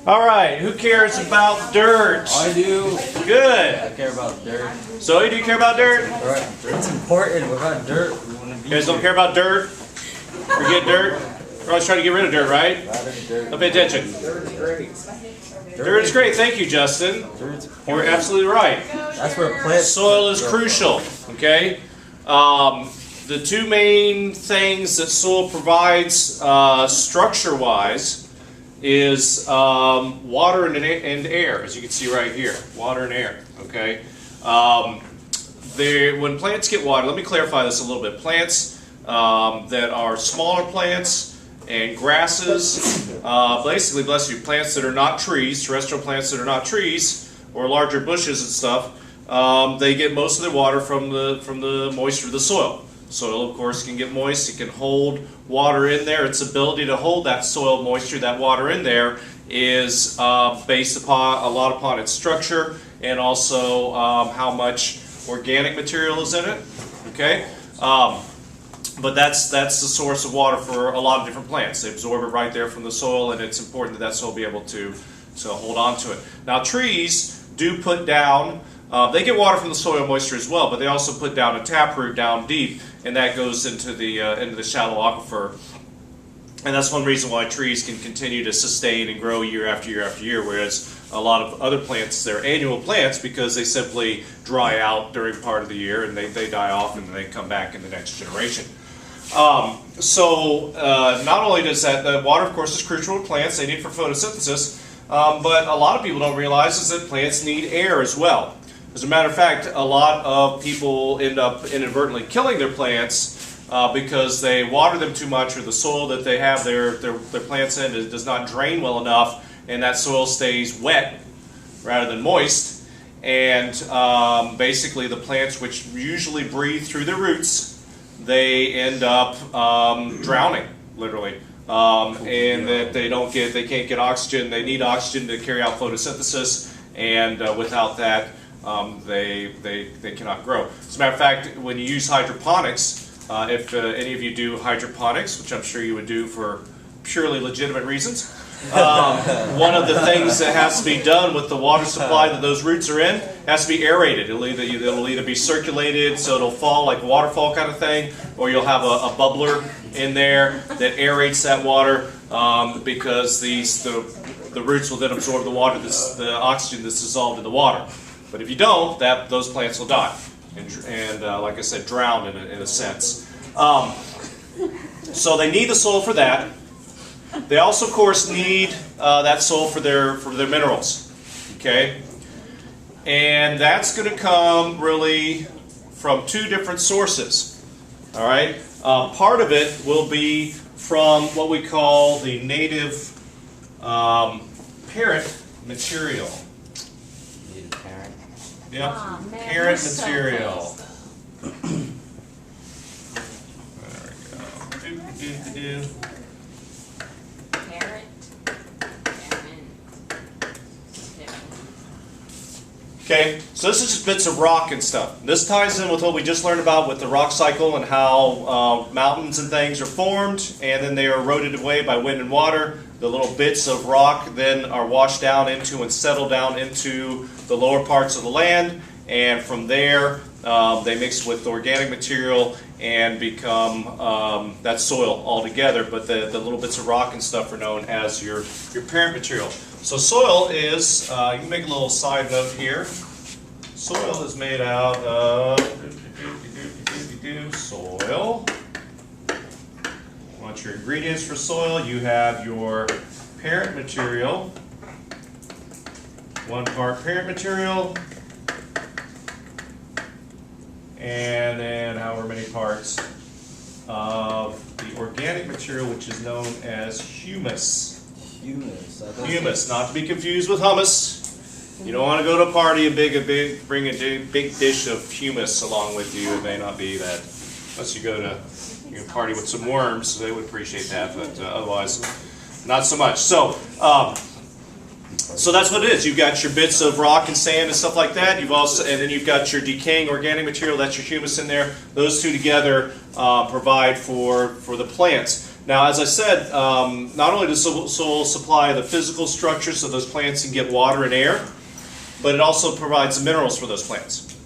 All right, who cares about dirt? I do. Good. I care about dirt. Zoe, do you care about dirt? Alright, dirt's important. Without dirt, we wouldn't be You guys don't here. care about dirt? Forget dirt? We're always trying to get rid of dirt, right? Dirt. Don't pay attention. Dirt is great. Dirt is great. Thank you, Justin. Dirt's You're important. absolutely right. That's where plants. Soil is crucial, okay? The two main things that soil provides structure-wise is water and air, as you can see right here. Water and air, okay? When plants get water, let me clarify this a little bit. Plants that are smaller plants and grasses, basically, bless you, plants that are not trees, terrestrial plants that are not trees, or larger bushes and stuff, they get most of their water from the moisture of the soil. Soil, of course, can get moist. It can hold water in there. Its ability to hold that soil moisture, that water in there, is based upon a lot upon its structure and also how much organic material is in it. Okay, but that's the source of water for a lot of different plants. They absorb it right there from the soil, and it's important that soil be able to hold on to it. Now, trees do put down. They get water from the soil moisture as well, but they also put down a taproot down deep, and that goes into the shallow aquifer. And that's one reason why trees can continue to sustain and grow year after year after year, whereas a lot of other plants, they're annual plants because they simply dry out during part of the year and they die off and then they come back in the next generation. Not only does the water, of course, is crucial to plants, they need for photosynthesis, but a lot of people don't realize is that plants need air as well. As a matter of fact, a lot of people end up inadvertently killing their plants because they water them too much, or the soil that they have their plants in does not drain well enough, and that soil stays wet rather than moist. And basically, the plants, which usually breathe through their roots, they end up drowning, literally. And that they can't get oxygen. They need oxygen to carry out photosynthesis, and without that, they cannot grow. As a matter of fact, when you use hydroponics, if any of you do hydroponics, which I'm sure you would do for purely legitimate reasons, one of the things that has to be done with the water supply that those roots are in has to be aerated. It'll either be circulated, so it'll fall like a waterfall kind of thing, or you'll have a bubbler in there that aerates that water because the roots will then absorb the water, the oxygen that's dissolved in the water. But if you don't, those plants will die and like I said, drown in a sense. So they need the soil for that. They also, of course, need that soil for their minerals. Okay, and that's going to come really from two different sources. All right, part of it will be from what we call the native parent material. Yeah, parent material. There we go. Okay, so this is just bits of rock and stuff. This ties in with what we just learned about with the rock cycle and how mountains and things are formed, and then they are eroded away by wind and water. The little bits of rock then are washed down into and settle down into the lower parts of the land, and from there they mix with organic material and become that soil altogether. But the little bits of rock and stuff are known as your parent material. So soil is, you can make a little side note here. Soil is made out of soil. Want your ingredients for soil? You have your parent material, 1 part parent material, and then however many parts of the organic material, which is known as humus. Humus, not to be confused with hummus. You don't want to go to a party and bring a big dish of humus along with you. It may not be that, unless you go to a party with some worms, they would appreciate that, but otherwise, not so much. So that's what it is. You've got your bits of rock and sand and stuff like that. And then you've got your decaying organic material. That's your humus in there. Those two together provide for the plants. Now, as I said, not only does soil supply the physical structure so those plants can get water and air, but it also provides the minerals for those plants.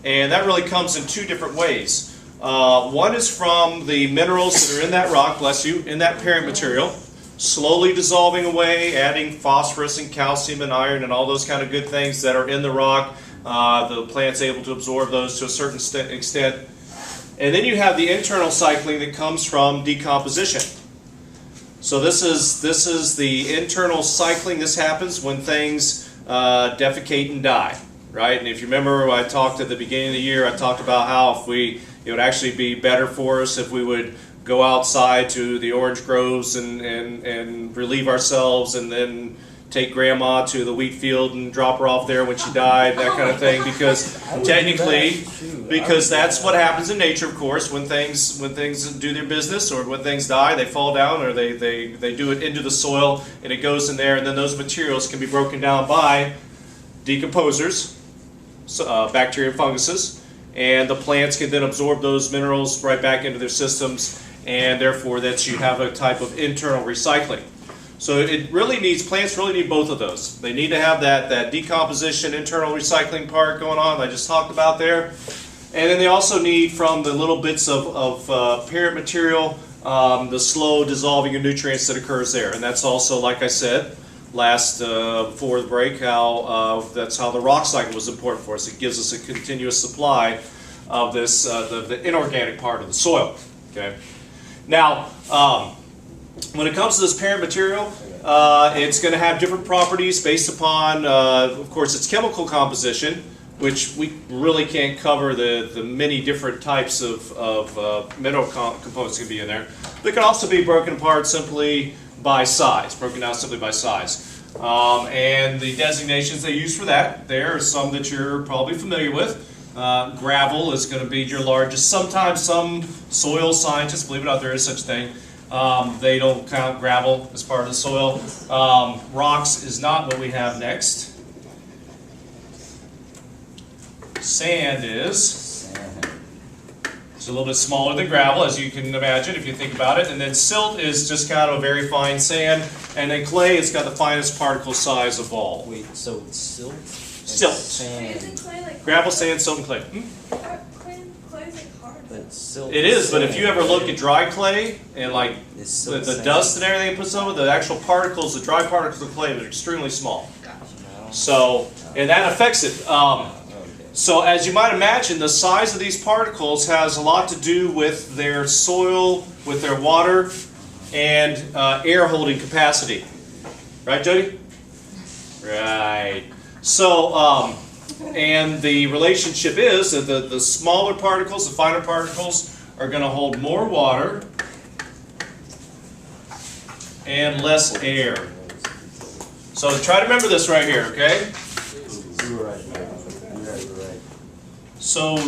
And that really comes in two different ways. One is from the minerals that are in that rock, bless you, in that parent material, slowly dissolving away, adding phosphorus and calcium and iron and all those kind of good things that are in the rock. The plant's able to absorb those to a certain extent. And then you have the internal cycling that comes from decomposition. So this is the internal cycling. This happens when things defecate and die, right? And if you remember, I talked at the beginning of the year, I talked about how it would actually be better for us if we would go outside to the orange groves and relieve ourselves, and then take grandma to the wheat field and drop her off there when she died, that kind of thing, because technically, because that's what happens in nature, of course, when things do their business, or when things die, they fall down, or they do it into the soil, and it goes in there, and then those materials can be broken down by decomposers, bacteria and funguses, and the plants can then absorb those minerals right back into their systems, and therefore that you have a type of internal recycling. So plants really need both of those. They need to have that decomposition, internal recycling part going on I just talked about there. And then they also need, from the little bits of parent material, the slow dissolving of nutrients that occurs there. And that's also, like I said, before the break, that's how the rock cycle was important for us. It gives us a continuous supply of this, the inorganic part of the soil. Okay. Now, when it comes to this parent material, it's going to have different properties based upon, of course, its chemical composition, which we really can't cover the many different types of mineral components that can be in there. They can also be broken apart simply by size, broken down simply by size. And the designations they use for that, there are some that you're probably familiar with. Gravel is going to be your largest. Sometimes some soil scientists, believe it or not, there is such a thing. They don't count gravel as part of the soil. Rocks is not what we have next. Sand is. It's a little bit smaller than gravel, as you can imagine if you think about it. And then silt is just kind of a very fine sand. And then clay, it's got the finest particle size of all. Wait, so it's silt? Silt. Sand. Isn't clay like Gravel, sand, silt, and clay. Clay's like hard. But silt It is, but if you ever look at dry clay and like Is silt the sand? dust and everything it puts over, the actual particles, the dry particles of clay are extremely small. No. So, and that affects it. Okay. So as you might imagine, the size of these particles has a lot to do with their soil, with their water, and air holding capacity. Right, Jody? Right. So, and the relationship is that the smaller particles, the finer particles, are going to hold more water and less air. So try to remember this right here, okay? You were right. You were right. So I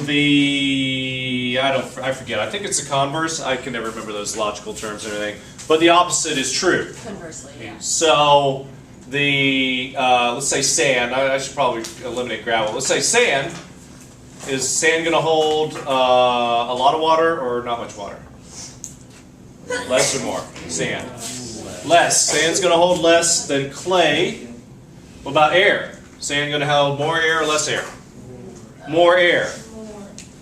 forget. I think it's the converse. I can never remember those logical terms and everything. But the opposite is true. Conversely, yeah. So let's say sand. I should probably eliminate gravel. Let's say sand. Is sand going to hold a lot of water or not much water? Less or more? Sand. Less. Sand's going to hold less than clay. What about air? Sand going to hold more air or less air? More air.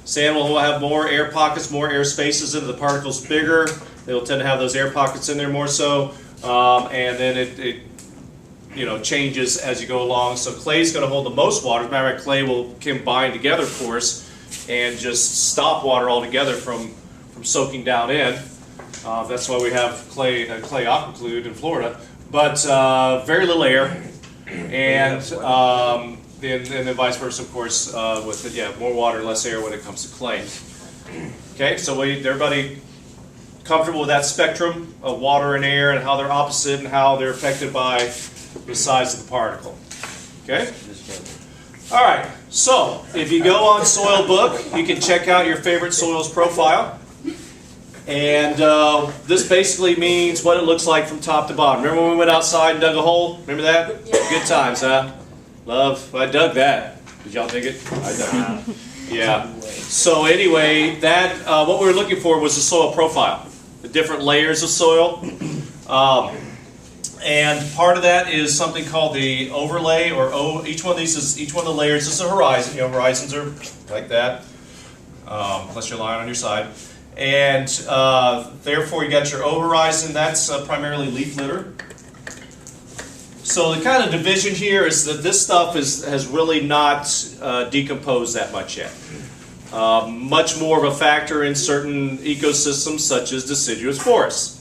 Sand will have more air pockets, more air spaces in it. The particles bigger. They will tend to have those air pockets in there more so. And then it changes as you go along. So clay is going to hold the most water. As a matter of fact, clay can bind together, of course, and just stop water altogether from soaking down in. That's why we have clay aquiclude in Florida. But very little air, and then vice versa, of course, with more water, less air when it comes to clay. Okay, so everybody comfortable with that spectrum of water and air and how they're opposite and how they're affected by the size of the particle. Okay? All right, so if you go on Soil Book, you can check out your favorite soils profile. And this basically means what it looks like from top to bottom. Remember when we went outside and dug a hole? Remember that? Yeah. Good times, huh? Love. I dug that. Did y'all dig it? I dug it. Yeah. So anyway, what we were looking for was the soil profile. the different layers of soil. And part of that is something called the overlay, or each one of the layers is a horizon. You know, horizons are like that, unless you're lying on your side. And therefore you got your over-horizon, that's primarily leaf litter. So the kind of division here is that this stuff has really not decomposed that much yet. Much more of a factor in certain ecosystems such as deciduous forests.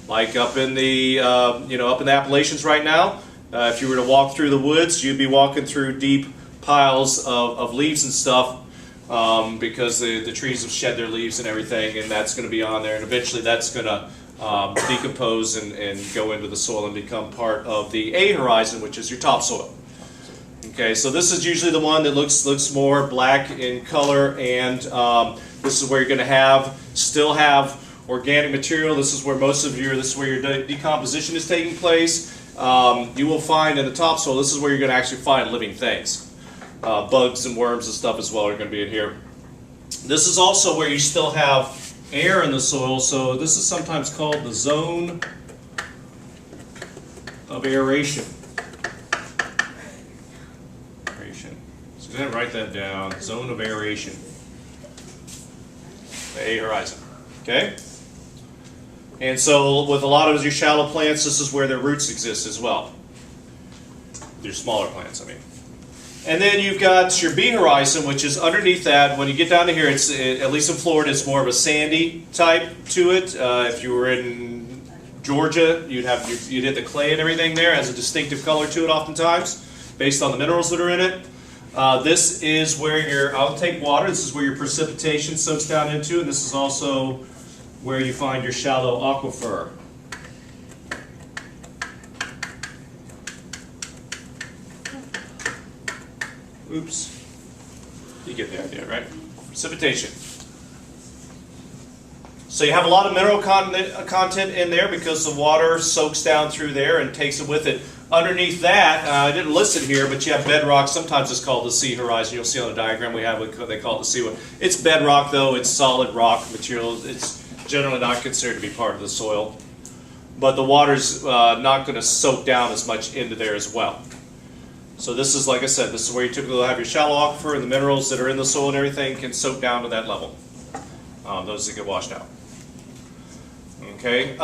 Like up in the up in the Appalachians right now, if you were to walk through the woods, you'd be walking through deep piles of leaves and stuff because the trees have shed their leaves and everything, and that's going to be on there, and eventually that's going to decompose and go into the soil and become part of the A horizon, which is your topsoil. Okay, so this is usually the one that looks more black in color, and this is where you're going to still have organic material. This is where this is where your decomposition is taking place. You will find in the topsoil, this is where you're going to actually find living things. Bugs and worms and stuff as well are going to be in here. This is also where you still have air in the soil, so this is sometimes called the zone of aeration. So go ahead and write that down, zone of aeration. The A horizon. Okay? And so with a lot of your shallow plants, this is where their roots exist as well. Your smaller plants, I mean. And then you've got your B horizon, which is underneath that. When you get down to here, at least in Florida, it's more of a sandy type to it. If you were in Georgia, you'd hit the clay and everything there. It has a distinctive color to it oftentimes, based on the minerals that are in it. This is where I'll take water. This is where your precipitation soaks down into, and this is also where you find your shallow aquifer. Oops. You get the idea, right? Precipitation. So you have a lot of mineral content in there because the water soaks down through there and takes it with it. Underneath that, I didn't list it here, but you have bedrock. Sometimes it's called the C horizon. You'll see on the diagram we have, they call it the C one. It's bedrock, though. It's solid rock material. It's generally not considered to be part of the soil. But the water's not going to soak down as much into there as well. So this is, like I said, this is where you typically have your shallow aquifer, and the minerals that are in the soil and everything can soak down to that level. Those that get washed out. Okay,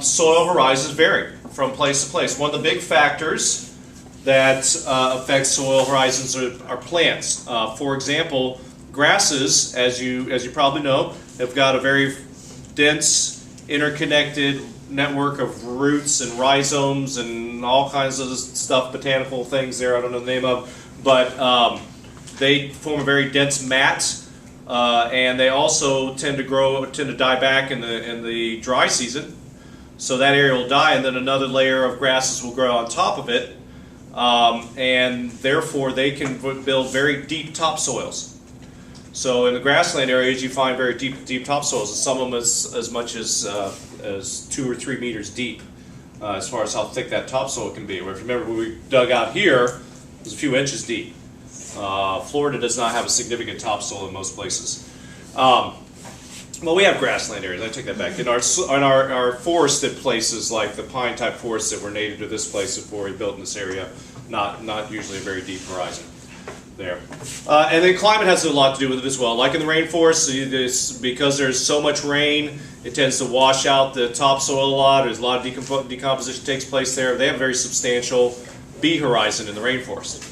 soil horizons vary from place to place. One of the big factors that affect soil horizons are plants. For example, grasses, as you probably know, have got a very dense, interconnected network of roots and rhizomes and all kinds of stuff, botanical things there I don't know the name of, but they form a very dense mat. And they also tend to die back in the dry season. So that area will die, and then another layer of grasses will grow on top of it, and therefore they can build very deep topsoils. So in the grassland areas, you find very deep topsoils, and some of them as much as 2 or 3 meters deep, as far as how thick that topsoil can be. Where if you remember when we dug out here, it was a few inches deep. Florida does not have a significant topsoil in most places. Well, we have grassland areas. I take that back. In our forested places, like the pine type forests that were native to this place before we built in this area, not usually a very deep horizon there. And then climate has a lot to do with it as well. Like in the rainforest, because there's so much rain, it tends to wash out the topsoil a lot. There's a lot of decomposition takes place there. They have a very substantial B horizon in the rainforest.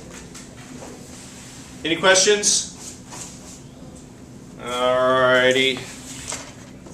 Any questions? Alrighty.